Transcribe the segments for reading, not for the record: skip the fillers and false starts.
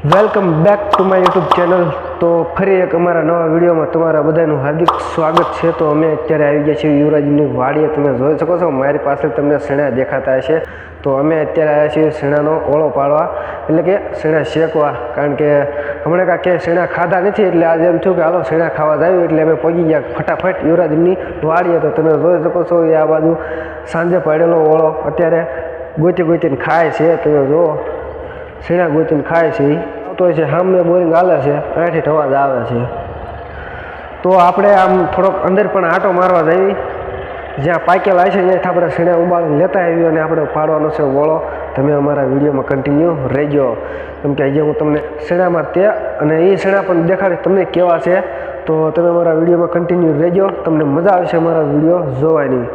Welcome back to my YouTube channel. તો ફરી એક અમારા નવા વિડીયોમાં તમારા બધાનું હાર્દિક સ્વાગત છે. તો અમે અત્યારે આવી ગયા છીએ યુવરાજની વાડીએ. તમે જોઈ શકો છો મારી પાસે તમને શેણા દેખાતા હશે. તો અમે અત્યારે આવ્યા છીએ શેણાનો ઓળો પાડવા, એટલે કે શેણા શેકવા. કારણ કે હમણાં કાંઈ શેણા ખાધા નથી, એટલે આજે એમ થયું કે હાલો શેણા ખાવા જાય, એટલે અમે પગી ગયા ફટાફટ યુવરાજની વાડીએ. તો તમે જોઈ શકો છો એ આ બાજુ સાંજે પાડેલો ઓળો અત્યારે ગોતીને ખાય છે. તમે જુઓ શેણા ગોતીને ખાય છે. આવતો હોય છે, સામે બોરિંગ હાલે છે, અહીંથી અવાજ આવે છે. તો આપણે આમ થોડોક અંદર પણ આંટો મારવા જઈએ, જ્યાં પાકેલા છે ત્યાંથી આપણે શેણા ઉબાડીને લેતા આવીએ અને આપણે પાડવાનો છે ઓળો. તમે અમારા વિડીયોમાં કન્ટિન્યુ રહેજો, કેમ કે આજે હું તમને શેણામાં તે અને એ શેણા પણ દેખાડીશ તમને કેવા છે. તો તમે અમારા વિડીયોમાં કન્ટિન્યુ રહેજો, તમને મજા આવશે અમારા વિડીયો જોવાની.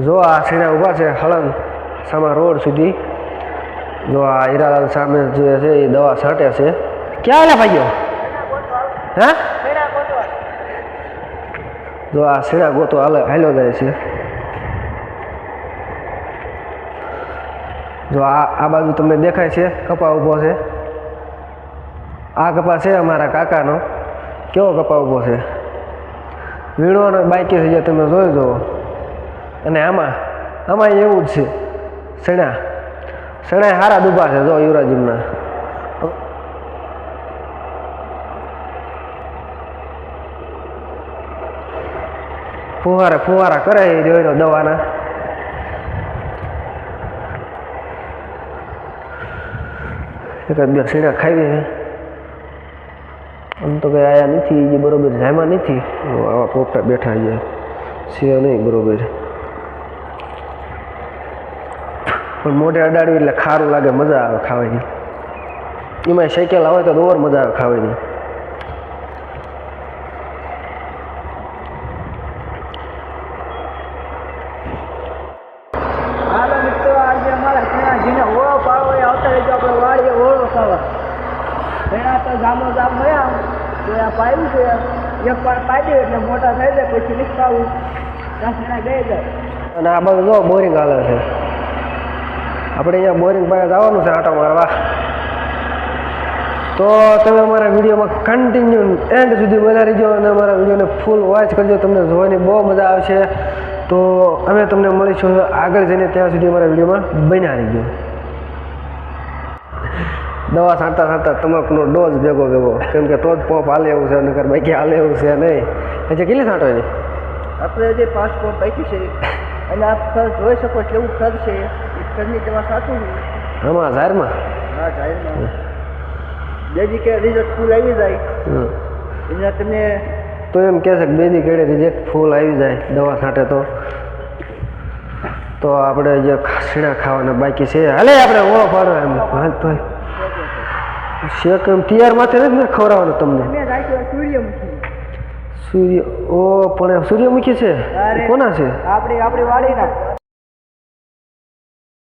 જો આ શેણા ઊભા છે હળંગ સામા રોડ સુધી. જો આ હીરાલાલ સામે જે છે એ દવા છાંટે છે. ક્યાં આલે ભાઈઓ? હા, જો આ શેણા ગોતો હાલ્યો જાય છે. જો આ બાજુ તમને દેખાય છે કપા ઊભો છે. આ કપા છે અમારા કાકાનો. કેવો કપા ઊભો છે, વીણવાનો બાકી છે, જે તમે જોઈ જુઓ. અને આમાં એવું જ છે, શેણા હારા ડૂબા છે. જો યુવરાજીના ફુવારા કરે એ રહ્યો દવાના. એકાદ બે શેણા ખાવી છે. આમ તો કઈ આયા નથી, જે બરોબર જાયમાં નથી. આવા પોપટા બેઠા છે નહીં બરોબર, પણ મોઢે અડાડ્યું એટલે ખારું લાગે, મજા આવે ખાવાની. એમાં શેકેલા હોય તો ઓર મજા આવે ખાવાની. અને આ બાજુ જો બોરિંગ હાલે છે. આપણે અહીંયા બોરિંગ પાસે જવાનું છે આંટો મારવા. તો તમે અમારા વિડીયોમાં કન્ટિન્યુ એન્ડ સુધી બના રહીજો અને અમારા વિડીયોને ફૂલ વોચ કરજો, તમને જોવાની બહુ મજા આવશે. તો અમે તમને મળીશું આગળ જઈને, ત્યાં સુધી અમારા વિડીયોમાં બન્યા રહીજો. દવા છાંટતા તમાકુનો ડોઝ ભેગો, કેમ કે તો જ પોપ હાલે એવું છે, નકર બાકી હાલે એવું છે નહીં. હજી કેટલી છાંટો એની? આપણે હજી 5 પોપ બાકી છે. અને આપ જોઈ શકો કેવું ખર છે. ઘરની દવા સાચું આમાં ઝારમાં? હા, ઝારમાં. બેજી કે રિઝલ્ટ ફૂલ આવી જાય એટલે તમે તો એમ કહે છે કે બેજી કેળે રિઝલ્ટ ફૂલ આવી જાય દવા છાંટે તો આપણે જે શેણા ખાવાના બાકી છે, હાલે આપણે ઓળો પાડો એમ હાલ તો શેક એમ તૈયાર માથે નથી ખવડાવવાનું તમને. સૂર્યમુખી. સૂર્ય ઓ પણ સૂર્યમુખી છે કોના છે? આપણી વાડીના.